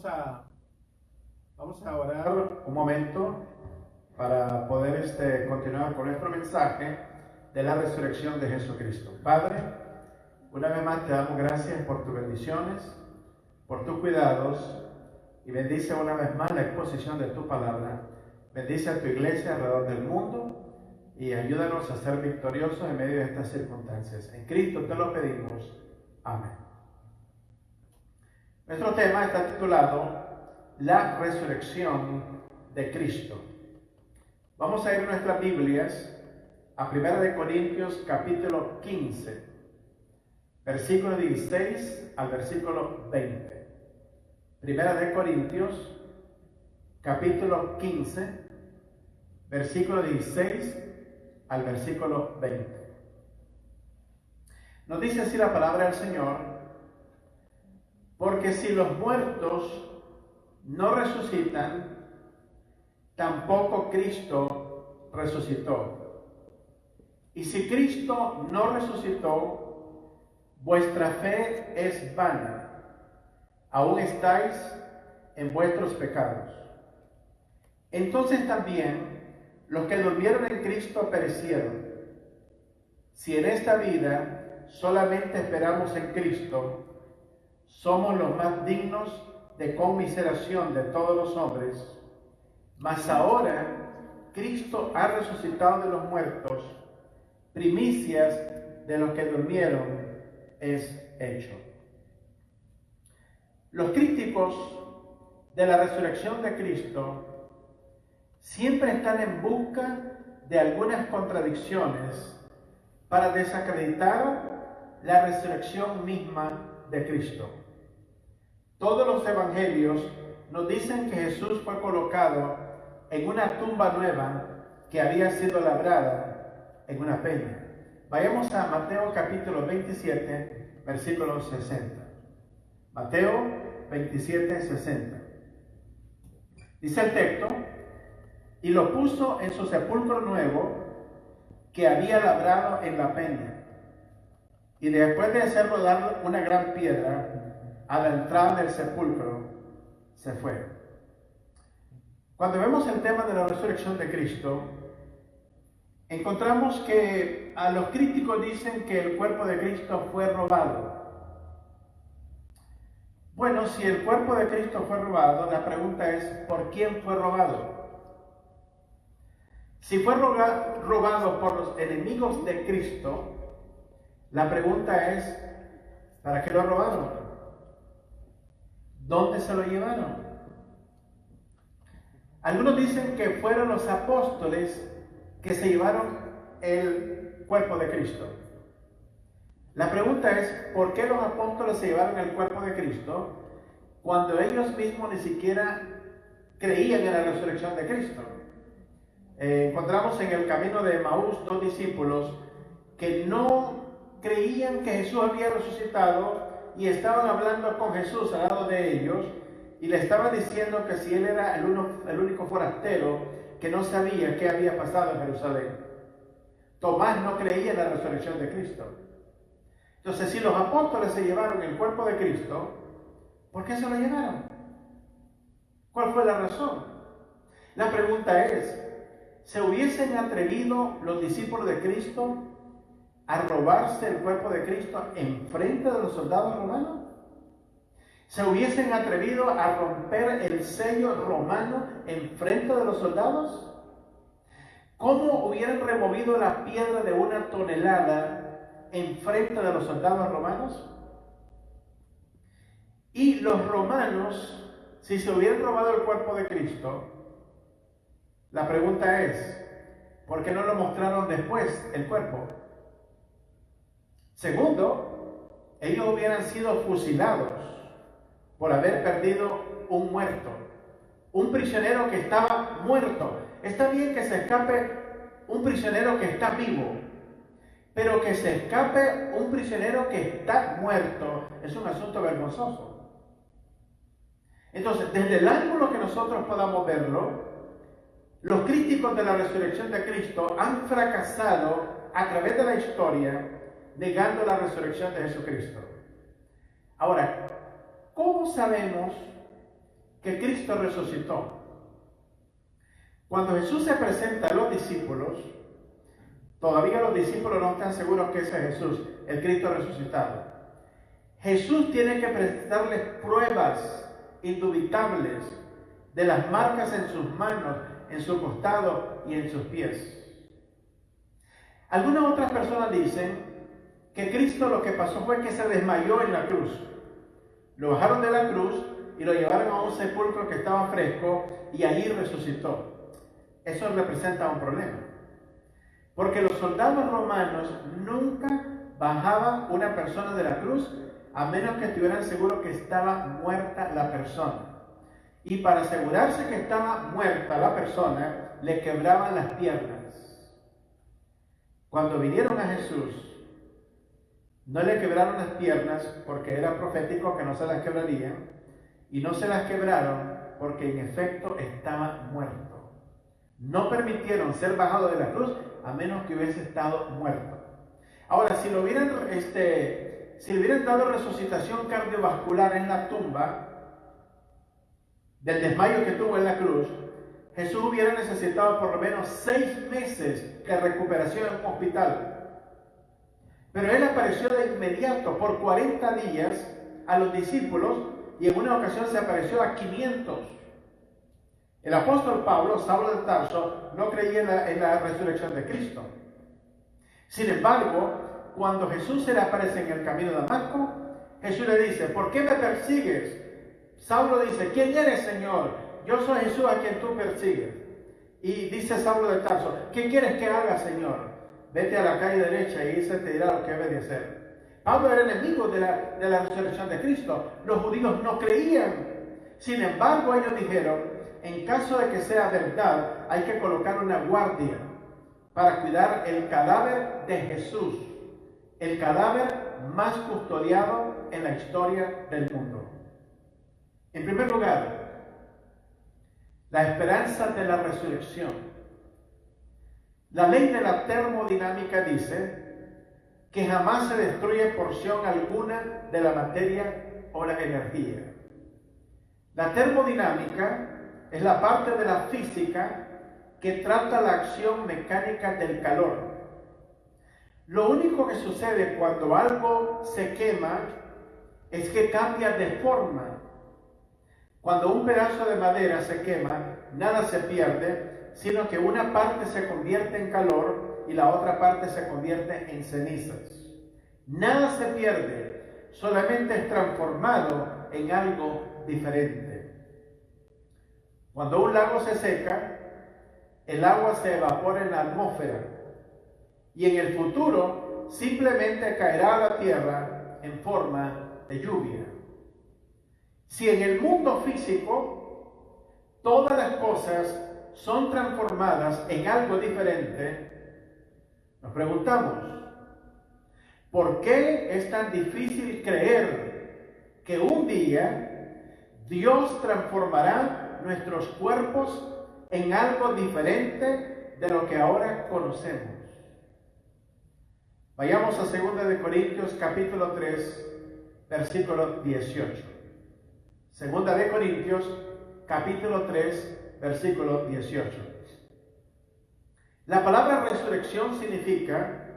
Vamos a, vamos a orar un momento para poder continuar con nuestro mensaje de la resurrección de Jesucristo. Padre, una vez más te damos gracias por tus bendiciones, por tus cuidados, y bendice una vez más la exposición de tu palabra. Bendice a tu iglesia alrededor del mundo y ayúdanos a ser victoriosos en medio de estas circunstancias. En Cristo te lo pedimos. Amén. Nuestro tema está titulado La resurrección de Cristo. Vamos a ir a nuestras Biblias a 1 Corintios capítulo 15, versículo 16 al versículo 20. 1 Corintios capítulo 15, versículo 16 al versículo 20. Nos dice así la palabra del Señor: porque si los muertos no resucitan, tampoco Cristo resucitó. Y si Cristo no resucitó, vuestra fe es vana. Aún estáis en vuestros pecados. Entonces también los que durmieron en Cristo perecieron. Si en esta vida solamente esperamos en Cristo, somos los más dignos de conmiseración de todos los hombres. Mas ahora Cristo ha resucitado de los muertos, primicias de los que durmieron es hecho. Los críticos de la resurrección de Cristo siempre están en busca de algunas contradicciones para desacreditar la resurrección misma de Cristo. Todos los evangelios nos dicen que Jesús fue colocado en una tumba nueva que había sido labrada en una peña. Vayamos a Mateo capítulo 27, versículo 60. Mateo 27, 60. Dice el texto: y lo puso en su sepulcro nuevo que había labrado en la peña. Y después de hacer rodar una gran piedra a la entrada del sepulcro, se fue. Cuando vemos el tema de la resurrección de Cristo, encontramos que a los críticos dicen que el cuerpo de Cristo fue robado. Bueno, si el cuerpo de Cristo fue robado, la pregunta es: ¿por quién fue robado? Si fue robado por los enemigos de Cristo, la pregunta es: ¿para qué lo robaron? ¿Dónde se lo llevaron? Algunos dicen que fueron los apóstoles que se llevaron el cuerpo de Cristo. La pregunta es: ¿por qué los apóstoles se llevaron el cuerpo de Cristo cuando ellos mismos ni siquiera creían en la resurrección de Cristo? Encontramos en el camino de Emaús dos discípulos que no creían que Jesús había resucitado y estaban hablando con Jesús al lado de ellos y le estaban diciendo que si él era el único forastero que no sabía qué había pasado en Jerusalén. Tomás no creía en la resurrección de Cristo. Entonces, si los apóstoles se llevaron el cuerpo de Cristo, ¿por qué se lo llevaron? ¿Cuál fue la razón? La pregunta es: ¿se hubiesen atrevido los discípulos de Cristo a robarse el cuerpo de Cristo en frente de los soldados romanos? ¿Se hubiesen atrevido a romper el sello romano en frente de los soldados? ¿Cómo hubieran removido la piedra de 1 tonelada en frente de los soldados romanos? Y los romanos, si se hubieran robado el cuerpo de Cristo, la pregunta es: ¿por qué no lo mostraron después el cuerpo? Segundo, ellos hubieran sido fusilados por haber perdido un muerto, un prisionero que estaba muerto. Está bien que se escape un prisionero que está vivo, pero que se escape un prisionero que está muerto es un asunto vergonzoso. Entonces, desde el ángulo que nosotros podamos verlo, los críticos de la resurrección de Cristo han fracasado a través de la historia negando la resurrección de Jesucristo. Ahora, ¿cómo sabemos que Cristo resucitó. Cuando Jesús se presenta a los discípulos, todavía los discípulos no están seguros que ese es Jesús, el Cristo resucitado. Jesús tiene que presentarles pruebas indubitables de las marcas en sus manos, en su costado y en sus pies. Algunas otras personas dicen que Cristo lo que pasó fue que se desmayó en la cruz. Lo bajaron de la cruz y lo llevaron a un sepulcro que estaba fresco y allí resucitó. Eso representa un problema, porque los soldados romanos nunca bajaban una persona de la cruz a menos que estuvieran seguros que estaba muerta la persona. Y para asegurarse que estaba muerta la persona, le quebraban las piernas. Cuando vinieron a Jesús, no le quebraron las piernas porque era profético que no se las quebrarían, y no se las quebraron porque en efecto estaba muerto. No permitieron ser bajado de la cruz a menos que hubiese estado muerto. Ahora, si le hubieran dado resucitación cardiovascular en la tumba, del desmayo que tuvo en la cruz, Jesús hubiera necesitado por lo menos 6 meses de recuperación en un hospital. Pero Él apareció de inmediato por 40 días a los discípulos y en una ocasión se apareció a 500. El apóstol Pablo, Saulo de Tarso, no creía en la resurrección de Cristo. Sin embargo, cuando Jesús se le aparece en el camino de Damasco, Jesús le dice: ¿por qué me persigues? Saulo dice: ¿quién eres, Señor? Yo soy Jesús a quien tú persigues. Y dice Saulo de Tarso: ¿qué quieres que haga, Señor? Vete a la calle derecha y ese te dirá lo que debe de hacer. Pablo era enemigo de la resurrección de Cristo. Los judíos no creían. Sin embargo, ellos dijeron: en caso de que sea verdad, hay que colocar una guardia para cuidar el cadáver de Jesús, el cadáver más custodiado en la historia del mundo. En primer lugar, la esperanza de la resurrección. La ley de la termodinámica dice que jamás se destruye porción alguna de la materia o la energía. La termodinámica es la parte de la física que trata la acción mecánica del calor. Lo único que sucede cuando algo se quema es que cambia de forma. Cuando un pedazo de madera se quema, nada se pierde, sino que una parte se convierte en calor y la otra parte se convierte en cenizas. Nada se pierde, solamente es transformado en algo diferente. Cuando un lago se seca, el agua se evapora en la atmósfera y en el futuro simplemente caerá a la tierra en forma de lluvia. Si en el mundo físico todas las cosas son transformadas en algo diferente, nos preguntamos: ¿por qué es tan difícil creer que un día Dios transformará nuestros cuerpos en algo diferente de lo que ahora conocemos? Vayamos a 2 Corintios capítulo 3, versículo 18. 2 Corintios capítulo 3, versículo 18. La palabra resurrección significa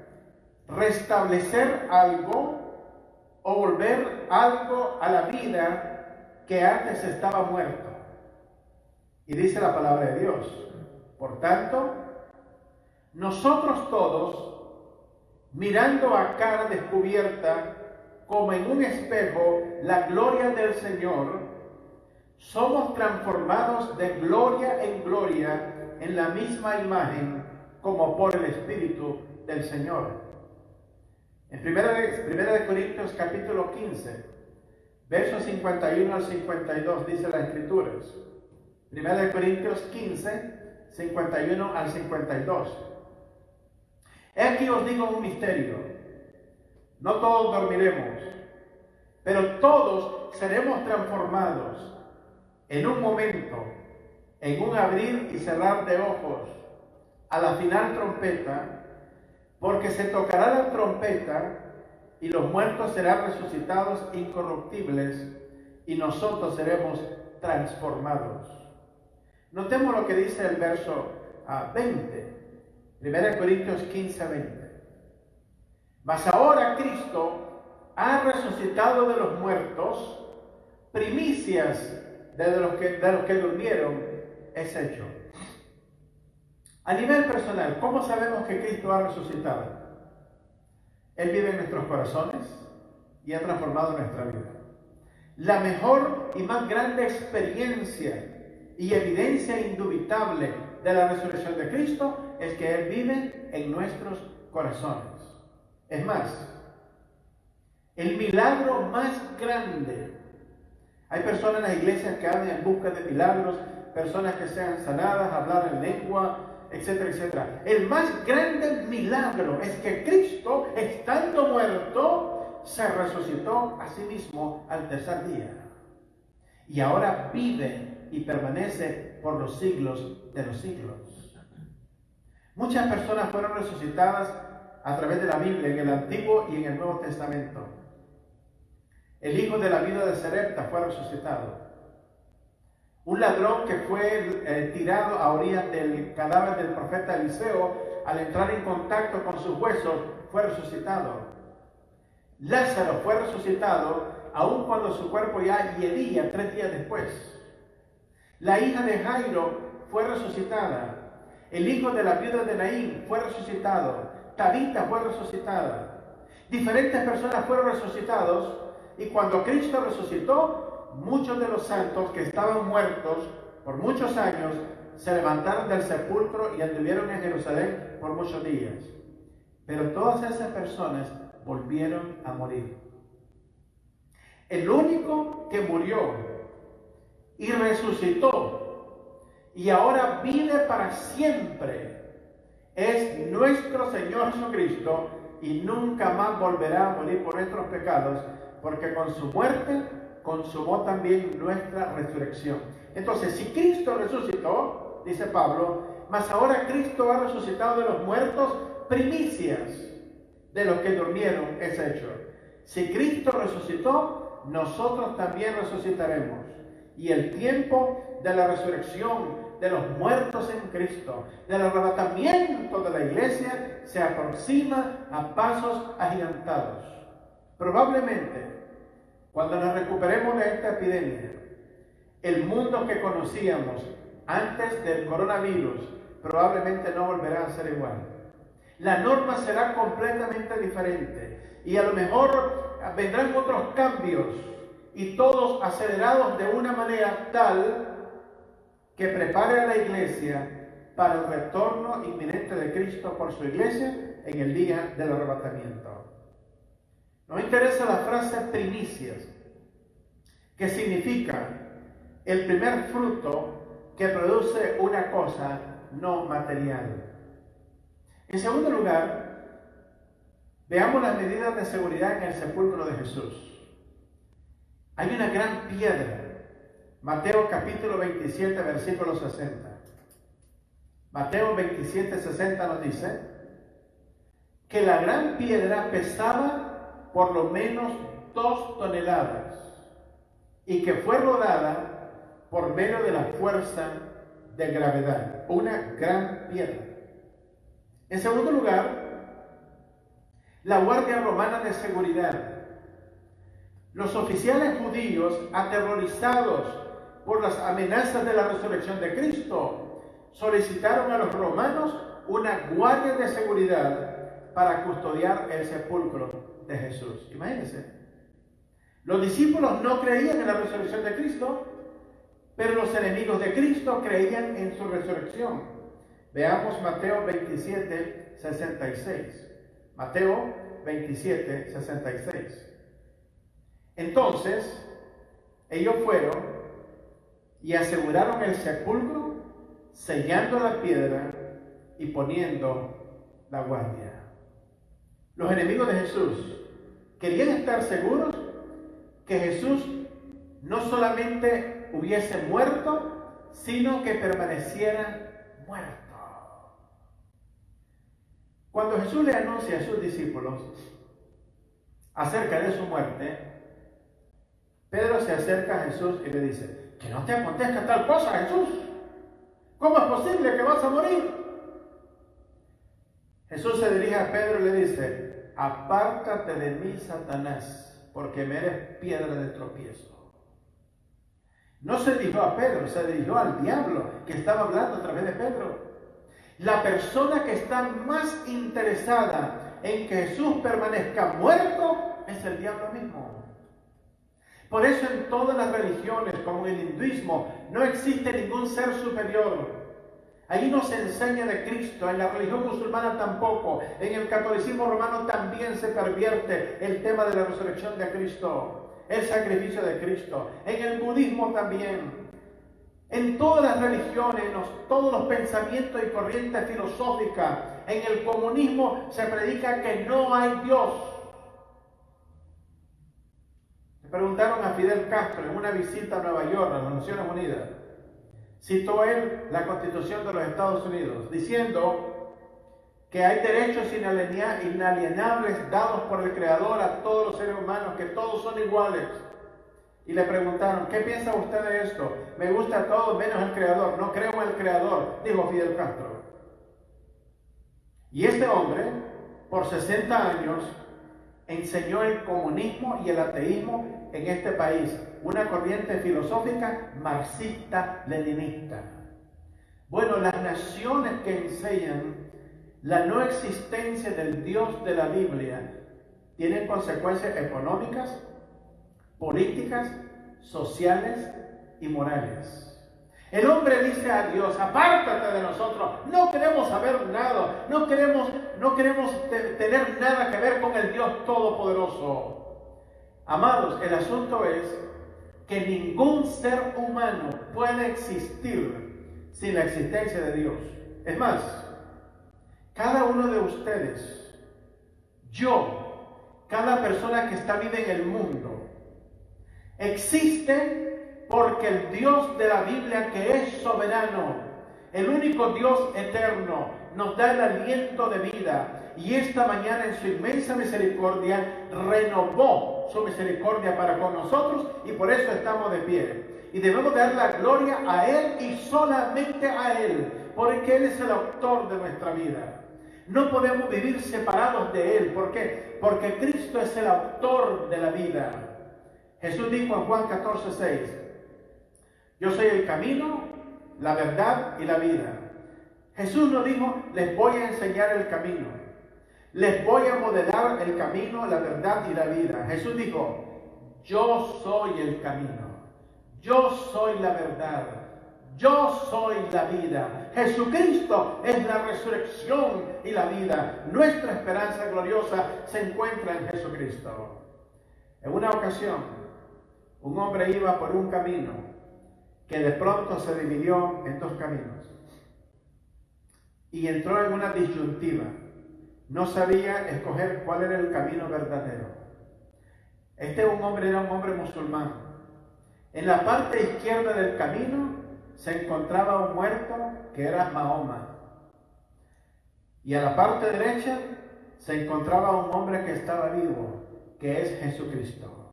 restablecer algo o volver algo a la vida que antes estaba muerto. Y dice la palabra de Dios: por tanto, nosotros todos, mirando a cara descubierta, como en un espejo, la gloria del Señor, somos transformados de gloria en gloria en la misma imagen como por el Espíritu del Señor. En primera de Corintios capítulo 15, versos 51 al 52 dice las Escrituras. Primera de Corintios 15, 51 al 52. He aquí os digo un misterio: no todos dormiremos, pero todos seremos transformados en un momento, en un abrir y cerrar de ojos, a la final trompeta, porque se tocará la trompeta y los muertos serán resucitados incorruptibles y nosotros seremos transformados. Notemos lo que dice el verso 20, 1 Corintios 15, 20. Mas ahora Cristo ha resucitado de los muertos, primicias de los que durmieron es hecho. A nivel personal, ¿cómo sabemos que Cristo ha resucitado? Él vive en nuestros corazones y ha transformado nuestra vida. La mejor y más grande experiencia y evidencia indubitable de la resurrección de Cristo es que Él vive en nuestros corazones. Es más, el milagro más grande. Hay personas en las iglesias que andan en busca de milagros, personas que sean sanadas, hablar en lengua, etcétera, etcétera. El más grande milagro es que Cristo, estando muerto, se resucitó a sí mismo al tercer día. Y ahora vive y permanece por los siglos de los siglos. Muchas personas fueron resucitadas a través de la Biblia, en el Antiguo y en el Nuevo Testamento. El hijo de la viuda de Sarepta fue resucitado. Un ladrón que fue tirado a orillas del cadáver del profeta Eliseo, al entrar en contacto con sus huesos, fue resucitado. Lázaro fue resucitado, aun cuando su cuerpo ya hiedía 3 días después. La hija de Jairo fue resucitada. El hijo de la viuda de Naín fue resucitado. Tabita fue resucitada. Diferentes personas fueron resucitados. Y cuando Cristo resucitó, muchos de los santos que estaban muertos por muchos años se levantaron del sepulcro y anduvieron en Jerusalén por muchos días. Pero todas esas personas volvieron a morir. El único que murió y resucitó y ahora vive para siempre es nuestro Señor Jesucristo, y nunca más volverá a morir por nuestros pecados, porque con su muerte consumó también nuestra resurrección. Entonces, si Cristo resucitó, dice Pablo, mas ahora Cristo ha resucitado de los muertos, primicias de los que durmieron es hecho. Si Cristo resucitó, nosotros también resucitaremos. Y el tiempo de la resurrección de los muertos en Cristo, del arrebatamiento de la iglesia, se aproxima a pasos agigantados. Probablemente, cuando nos recuperemos de esta epidemia, el mundo que conocíamos antes del coronavirus probablemente no volverá a ser igual. La norma será completamente diferente y a lo mejor vendrán otros cambios, y todos acelerados de una manera tal que prepare a la iglesia para el retorno inminente de Cristo por su iglesia en el día del arrebatamiento. Nos interesa la frase primicias, que significa el primer fruto que produce una cosa no material. En segundo lugar, veamos las medidas de seguridad en el sepulcro de Jesús. Hay una gran piedra. Mateo capítulo 27, versículo 60. Mateo 27, 60 nos dice que la gran piedra pesaba por lo menos 2 toneladas y que fue rodada por medio de la fuerza de gravedad. Una gran piedra. En segundo lugar, la guardia romana de seguridad. Los oficiales judíos, aterrorizados por las amenazas de la resurrección de Cristo, solicitaron a los romanos una guardia de seguridad para custodiar el sepulcro de Jesús. Imagínense. Los discípulos no creían en la resurrección de Cristo, pero los enemigos de Cristo creían en su resurrección. Veamos Mateo 27, 66. Mateo 27, 66. Entonces, ellos fueron y aseguraron el sepulcro, sellando la piedra y poniendo la guardia. Los enemigos de Jesús querían estar seguros que Jesús no solamente hubiese muerto, sino que permaneciera muerto. Cuando Jesús le anuncia a sus discípulos acerca de su muerte, Pedro se acerca a Jesús y le dice: que no te acontezca tal cosa, Jesús. ¿Cómo es posible que vas a morir? Jesús se dirige a Pedro y le dice, apártate de mí, Satanás, porque me eres piedra de tropiezo. No se dirigió a Pedro, se dirigió al diablo que estaba hablando a través de Pedro. La persona que está más interesada en que Jesús permanezca muerto es el diablo mismo. Por eso en todas las religiones, como en el hinduismo, no existe ningún ser superior. Allí no se enseña de Cristo, en la religión musulmana tampoco, en el catolicismo romano también se pervierte el tema de la resurrección de Cristo, el sacrificio de Cristo, en el budismo también. En todas las religiones, todos los pensamientos y corrientes filosóficas, en el comunismo se predica que no hay Dios. Le preguntaron a Fidel Castro en una visita a Nueva York, a las Naciones Unidas. Citó él la Constitución de los Estados Unidos, diciendo que hay derechos inalienables dados por el Creador a todos los seres humanos, que todos son iguales. Y le preguntaron, ¿qué piensa usted de esto? Me gusta a todos menos el Creador, no creo en el Creador, dijo Fidel Castro. Y este hombre, por 60 años, enseñó el comunismo y el ateísmo en este país, una corriente filosófica marxista-leninista. Bueno, las naciones que enseñan la no existencia del Dios de la Biblia tienen consecuencias económicas, políticas, sociales y morales. El hombre dice a Dios, apártate de nosotros, no queremos saber nada, no queremos tener nada que ver con el Dios Todopoderoso. Amados, el asunto es que ningún ser humano puede existir sin la existencia de Dios. Es más, cada uno de ustedes, yo, cada persona que está viva en el mundo, existe porque el Dios de la Biblia, que es soberano, el único Dios eterno, nos da el aliento de vida. Y esta mañana, en su inmensa misericordia, renovó su misericordia para con nosotros, y por eso estamos de pie. Y debemos dar la gloria a Él y solamente a Él, porque Él es el autor de nuestra vida. No podemos vivir separados de Él. ¿Por qué? Porque Cristo es el autor de la vida. Jesús dijo en Juan 14:6, yo soy el camino, la verdad y la vida. Jesús no dijo, les voy a enseñar el camino, les voy a modelar el camino, la verdad y la vida. Jesús dijo, yo soy el camino, yo soy la verdad, yo soy la vida. Jesucristo es la resurrección y la vida. Nuestra esperanza gloriosa se encuentra en Jesucristo. En una ocasión, un hombre iba por un camino que de pronto se dividió en dos caminos y entró en una disyuntiva. No sabía escoger cuál era el camino verdadero. Este hombre era un hombre musulmán. En la parte izquierda del camino se encontraba un muerto que era Mahoma. Y a la parte derecha se encontraba un hombre que estaba vivo, que es Jesucristo.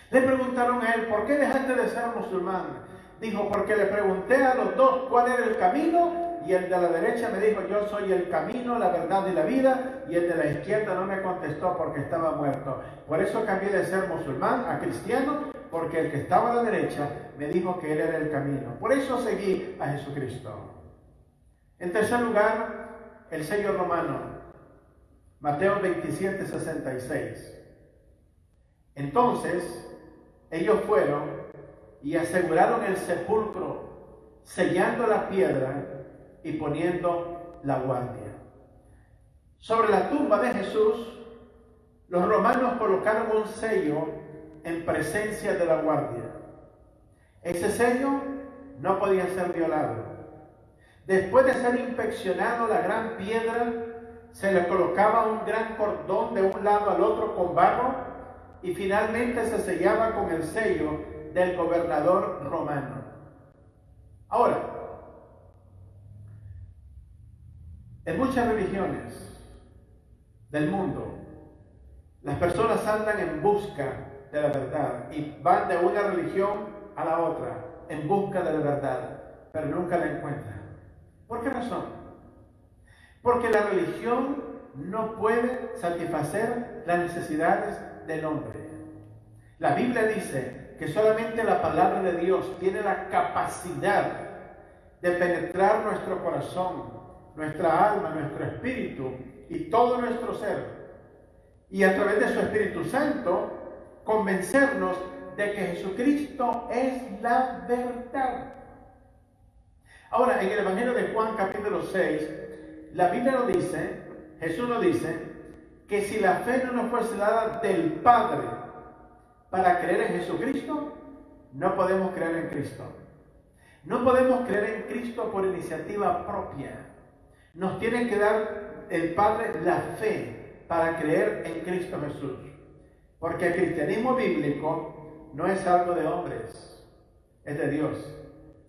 Le preguntaron a él, ¿por qué dejaste de ser musulmán? Dijo, porque le pregunté a los dos cuál era el camino, y el de la derecha me dijo, yo soy el camino, la verdad y la vida, y el de la izquierda no me contestó porque estaba muerto. Por eso cambié de ser musulmán a cristiano, porque el que estaba a la derecha me dijo que él era el camino. Por eso seguí a Jesucristo. En tercer lugar, el sello romano, Mateo 27:66. Entonces, ellos fueron y aseguraron el sepulcro, sellando la piedra y poniendo la guardia. Sobre la tumba de Jesús, los romanos colocaron un sello en presencia de la guardia. Ese sello no podía ser violado. Después de ser inspeccionado la gran piedra, se le colocaba un gran cordón de un lado al otro con barro, y finalmente se sellaba con el sello del gobernador romano. Ahora, en muchas religiones del mundo, las personas andan en busca de la verdad y van de una religión a la otra. en busca de la verdad, pero nunca la encuentra. ¿Por qué razón? Porque la religión no puede satisfacer las necesidades del hombre. La Biblia dice que solamente la palabra de Dios tiene la capacidad de penetrar nuestro corazón, nuestra alma, nuestro espíritu y todo nuestro ser. Y a través de su Espíritu Santo, convencernos de que Jesucristo es la verdad. Ahora, en el Evangelio de Juan capítulo 6, la Biblia nos dice, Jesús nos dice, que si la fe no nos fuese dada del Padre para creer en Jesucristo, no podemos creer en Cristo. No podemos creer en Cristo por iniciativa propia. Nos tiene que dar el Padre la fe para creer en Cristo Jesús. Porque el cristianismo bíblico no es algo de hombres, es de Dios.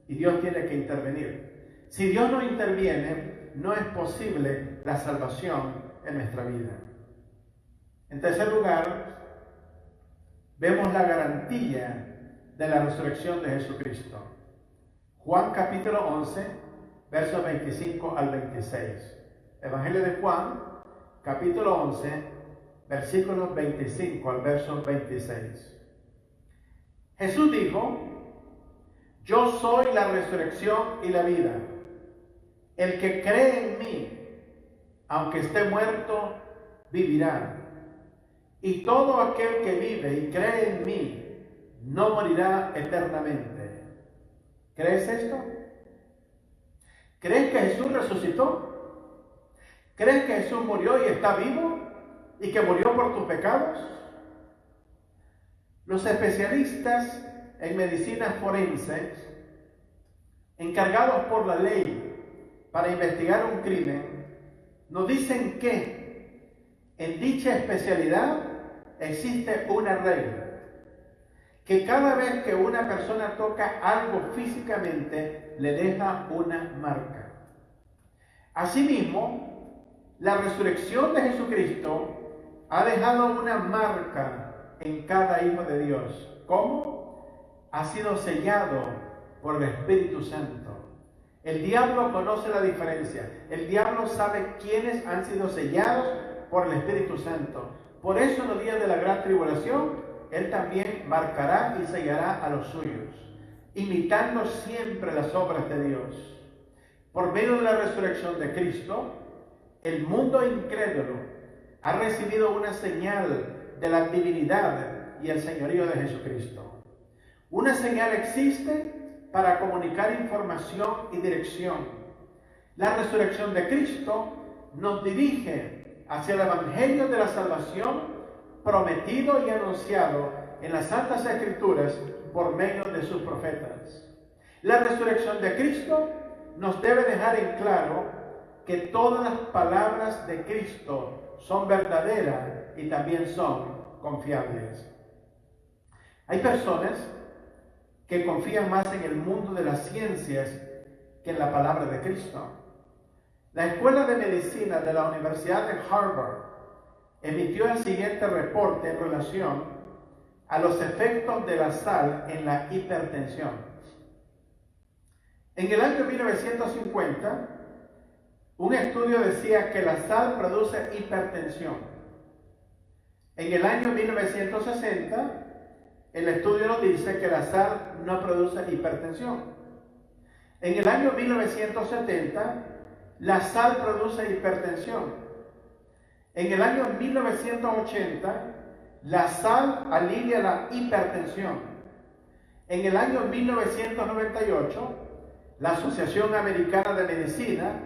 Y Dios tiene que intervenir. Si Dios no interviene, no es posible la salvación en nuestra vida. En tercer lugar, vemos la garantía de la resurrección de Jesucristo. Juan capítulo 11, versos 25 al 26. Evangelio de Juan, capítulo 11, versículos 25 al verso 26. Jesús dijo: yo soy la resurrección y la vida. El que cree en mí, aunque esté muerto, vivirá. Y todo aquel que vive y cree en mí, no morirá eternamente. ¿Crees esto? ¿Crees que Jesús resucitó? ¿Crees que Jesús murió y está vivo? ¿Y que murió por tus pecados? Los especialistas en medicina forense, encargados por la ley para investigar un crimen, nos dicen que en dicha especialidad existe una regla, que cada vez que una persona toca algo físicamente, le deja una marca. Asimismo, la resurrección de Jesucristo ha dejado una marca en cada hijo de Dios. ¿Cómo? Ha sido sellado por el Espíritu Santo. El diablo conoce la diferencia. El diablo sabe quiénes han sido sellados por el Espíritu Santo. Por eso en los días de la gran tribulación, Él también marcará y sellará a los suyos, imitando siempre las obras de Dios. Por medio de la resurrección de Cristo, el mundo incrédulo ha recibido una señal de la divinidad y el señorío de Jesucristo. Una señal existe para comunicar información y dirección. La resurrección de Cristo nos dirige hacia el Evangelio de la salvación prometido y anunciado en las Santas Escrituras por medio de sus profetas. La resurrección de Cristo nos debe dejar en claro que todas las palabras de Cristo son verdaderas y también son confiables. Hay personas que confían más en el mundo de las ciencias que en la palabra de Cristo. La Escuela de Medicina de la Universidad de Harvard emitió el siguiente reporte en relación a los efectos de la sal en la hipertensión. En el año 1950, un estudio decía que la sal produce hipertensión. En el año 1960, el estudio nos dice que la sal no produce hipertensión. En el año 1970, la sal produce hipertensión. En el año 1980, la sal alivia la hipertensión. En el año 1998, la Asociación Americana de Medicina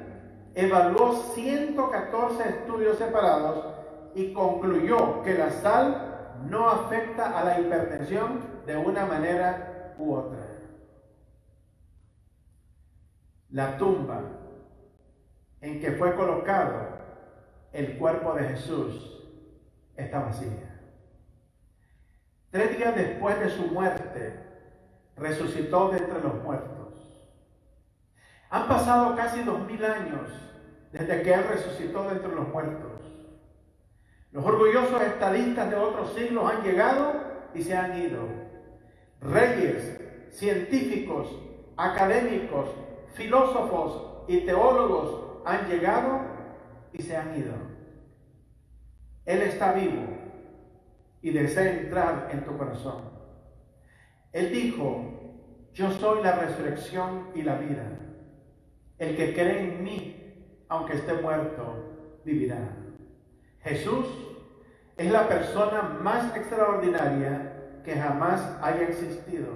evaluó 114 estudios separados y concluyó que la sal no afecta a la hipertensión de una manera u otra. La tumba en que fue colocado el cuerpo de Jesús está vacía. 3 días después de su muerte, resucitó de entre los muertos. Han pasado casi 2000 años desde que Él resucitó de entre los muertos. Los orgullosos estadistas de otros siglos han llegado y se han ido. Reyes científicos, académicos, filósofos y teólogos han llegado y se han ido. Él está vivo y desea entrar en tu corazón. Él dijo: yo soy la resurrección y la vida. El que cree en mí, aunque esté muerto, vivirá. Jesús es la persona más extraordinaria que jamás haya existido.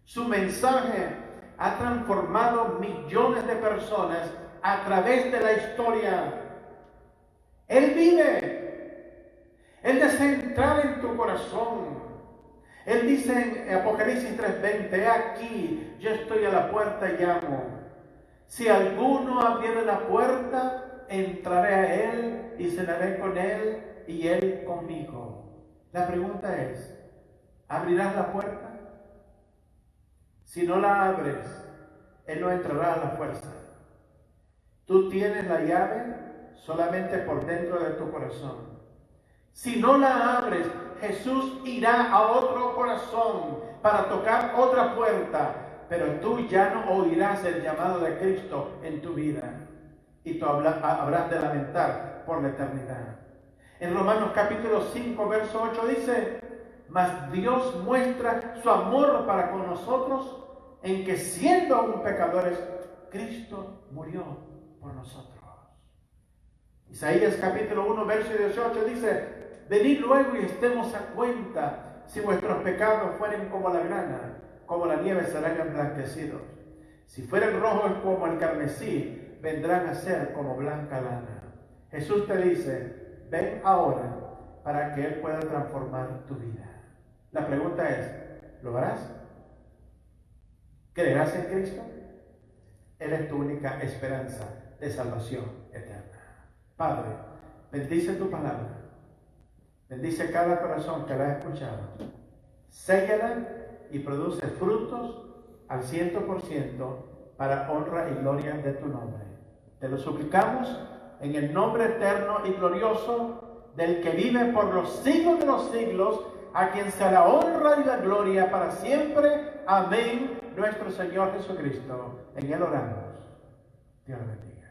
Su mensaje ha transformado millones de personas a través de la historia. Él vive. Él desea entrar en tu corazón. Él dice en Apocalipsis 3:20: he aquí, yo estoy a la puerta y llamo. Si alguno abriere la puerta, entraré a él y cenaré con él y él conmigo. La pregunta es: ¿abrirás la puerta? Si no la abres, él no entrará a la fuerza. Tú tienes la llave solamente por dentro de tu corazón. Si no la abres, Jesús irá a otro corazón para tocar otra puerta, pero tú ya no oirás el llamado de Cristo en tu vida y tú habrás de lamentar por la eternidad. En Romanos capítulo 5, verso 8 dice: mas Dios muestra su amor para con nosotros en que, siendo aún pecadores, Cristo murió por nosotros. Isaías capítulo 1, verso 18 dice: venid luego y estemos a cuenta. Si vuestros pecados fueren como la grana, como la nieve serán emblanquecidos. Si fueren rojos como el carmesí, vendrán a ser como blanca lana. Jesús te dice: ven ahora para que Él pueda transformar tu vida. La pregunta es: ¿lo harás? ¿Creerás en Cristo? Él es tu única esperanza de salvación eterna. Padre, bendice tu palabra. Bendice cada corazón que la ha escuchado. Séllala y produce frutos al 100% para honra y gloria de tu nombre. Te lo suplicamos en el nombre eterno y glorioso del que vive por los siglos de los siglos, a quien sea la honra y la gloria para siempre. Amén. Nuestro Señor Jesucristo. En Él oramos. Dios bendiga.